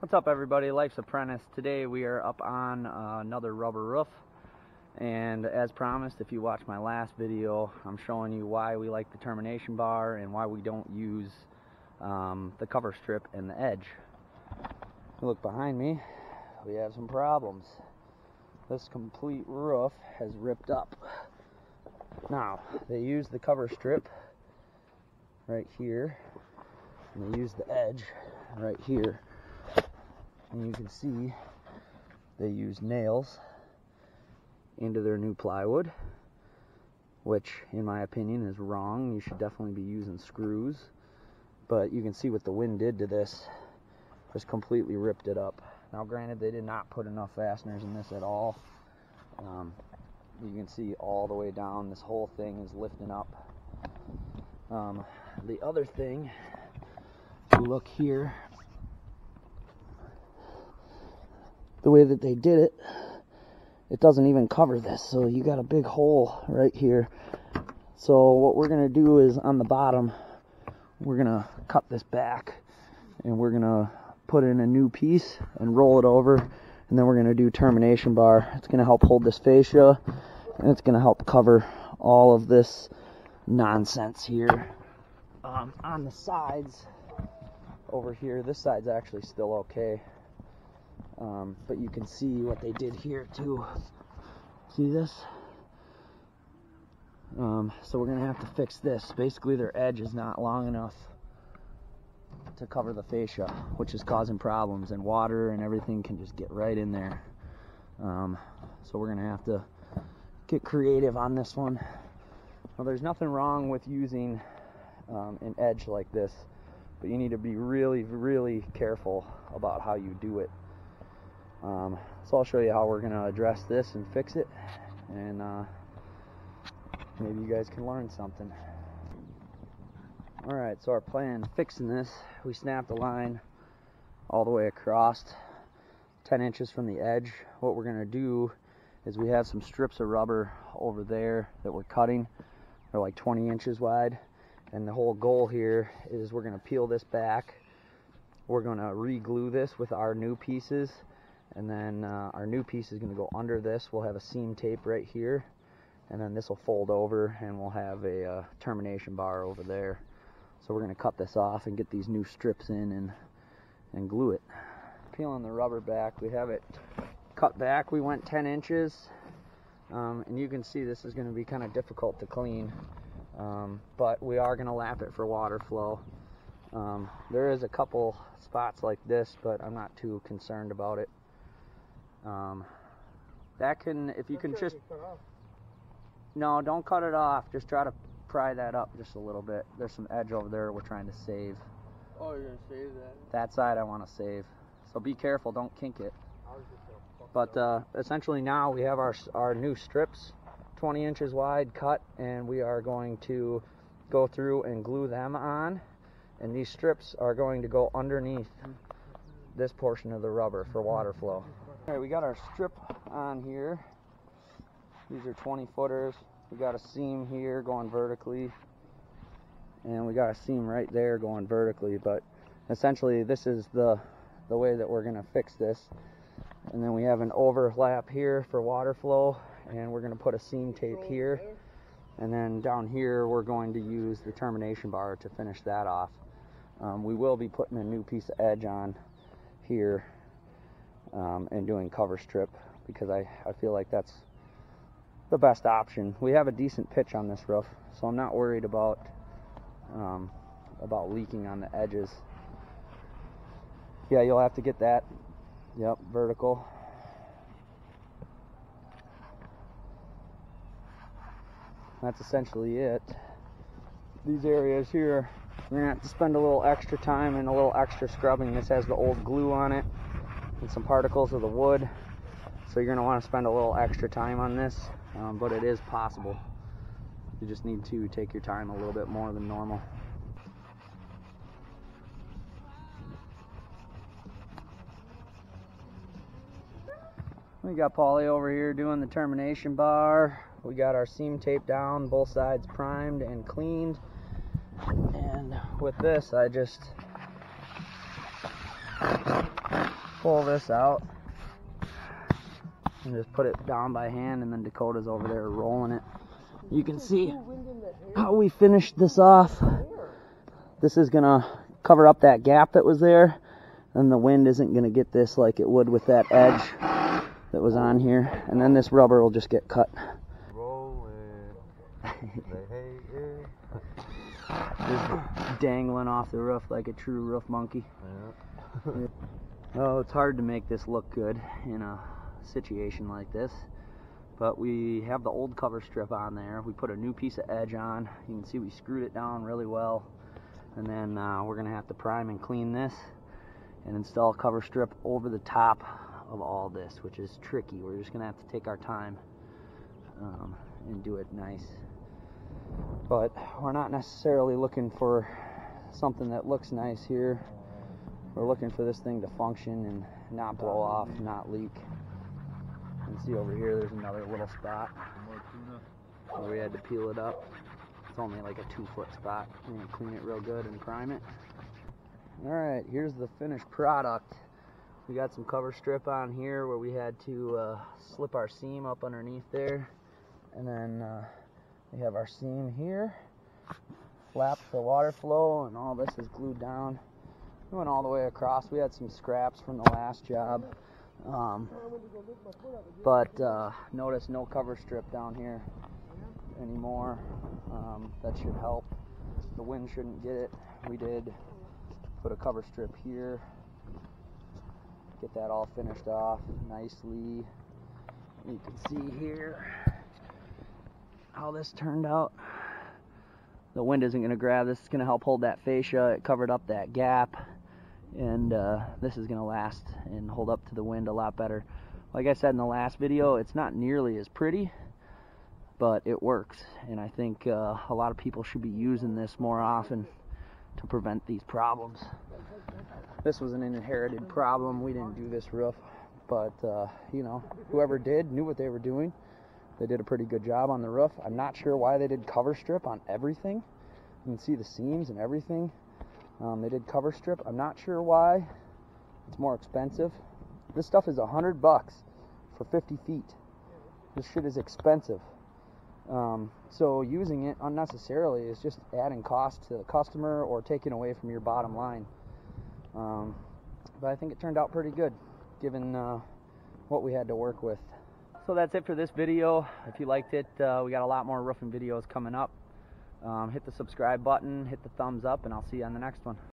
What's up, everybody? Life's Apprentice. Today we are up on another rubber roof, and as promised, if you watch my last video, I'm showing you why we like the termination bar and why we don't use the cover strip and the edge. Look behind me, we have some problems. This complete roof has ripped up. Now, they use the cover strip right here, and they use the edge right here. And you can see they use nails into their new plywood, which in my opinion is wrong. You should definitely be using screws. But you can see what the wind did to this. Just completely ripped it up. Now granted, they did not put enough fasteners in this at all. You can see all the way down, this whole thing is lifting up. The other thing, if you look here, the way that they did it, it doesn't even cover this, so you got a big hole right here. So what we're gonna do is on the bottom, we're gonna cut this back and we're gonna put in a new piece and roll it over, and then we're gonna do termination bar. It's gonna help hold this fascia, and it's gonna help cover all of this nonsense here. On the sides over here, this side's actually still okay. But you can see what they did here too. See this? So we're gonna have to fix this. Basically their edge is not long enough to cover the fascia, which is causing problems, and water and everything can just get right in there. So we're gonna have to get creative on this one. Well, there's nothing wrong with using an edge like this, but you need to be really, really careful about how you do it. So I'll show you how we're going to address this and fix it, and maybe you guys can learn something. Alright, so our plan fixing this, we snapped the line all the way across 10 inches from the edge. What we're going to do is we have some strips of rubber over there that we're cutting. They're like 20 inches wide, and the whole goal here is we're going to peel this back. We're going to re-glue this with our new pieces. And then our new piece is going to go under this. We'll have a seam tape right here, and then this will fold over, and we'll have a termination bar over there. So we're going to cut this off and get these new strips in and glue it. Peeling the rubber back, we have it cut back. We went 10 inches, and you can see this is going to be kind of difficult to clean, but we are going to lap it for water flow. There is a couple spots like this, but I'm not too concerned about it. That can, if you can just, no, don't cut it off, just try to pry that up just a little bit. There's some edge over there we're trying to save. Oh, you're gonna save that? That side I want to save, so be careful, don't kink it. But essentially now we have our new strips, 20 inches wide, cut, and we are going to go through and glue them on, and these strips are going to go underneath this portion of the rubber for water flow. Alright, we got our strip on here. These are 20 footers. We got a seam here going vertically, and we got a seam right there going vertically, but essentially this is the way that we're going to fix this. And then we have an overlap here for water flow, and we're going to put a seam tape here, and then down here we're going to use the termination bar to finish that off. We will be putting a new piece of edge on here and doing cover strip, because I feel like that's the best option. We have a decent pitch on this roof, so I'm not worried about leaking on the edges. Yeah, you'll have to get that, yep, vertical. That's essentially it. These areas here, we're gonna have to spend a little extra time and a little extra scrubbing. This has the old glue on it and some particles of the wood, so you're gonna want to spend a little extra time on this, but it is possible. You just need to take your time a little bit more than normal. We got Paulie over here doing the termination bar. We got our seam tape down, both sides primed and cleaned. And with this, I just pull this out and just put it down by hand, and then Dakota's over there rolling it. You can see how we finished this off. This is gonna cover up that gap that was there, and the wind isn't gonna get this like it would with that edge that was on here, and then this rubber will just get cut. Just dangling off the roof like a true roof monkey. Yeah. Oh, it's hard to make this look good in a situation like this, but we have the old cover strip on there. We put a new piece of edge on. You can see we screwed it down really well, and then we're gonna have to prime and clean this and install a cover strip over the top of all this, which is tricky. We're just gonna have to take our time and do it nice. But we're not necessarily looking for something that looks nice here. We're looking for this thing to function and not blow off, not leak. You can see over here there's another little spot where we had to peel it up. It's only like a 2-foot spot. We're going to clean it real good and prime it. Alright, here's the finished product. We got some cover strip on here where we had to slip our seam up underneath there. And then we have our seam here, flaps for water flow, and all this is glued down. We went all the way across. We had some scraps from the last job, but notice no cover strip down here anymore. That should help. The wind shouldn't get it. We did put a cover strip here, get that all finished off nicely. You can see here how this turned out. The wind isn't going to grab this. It's going to help hold that fascia. It covered up that gap, and this is going to last and hold up to the wind a lot better. Like I said in the last video, it's not nearly as pretty, but it works, and I think a lot of people should be using this more often to prevent these problems. This was an inherited problem. We didn't do this roof, but you know, whoever did knew what they were doing. They did a pretty good job on the roof. I'm not sure why they did cover strip on everything. You can see the seams and everything. They did cover strip. I'm not sure why. It's more expensive. This stuff is $100 for 50 feet. This shit is expensive. So using it unnecessarily is just adding cost to the customer or taking away from your bottom line. But I think it turned out pretty good given what we had to work with. So that's it for this video. If you liked it, we got a lot more roofing videos coming up. Hit the subscribe button, hit the thumbs up, and I'll see you on the next one.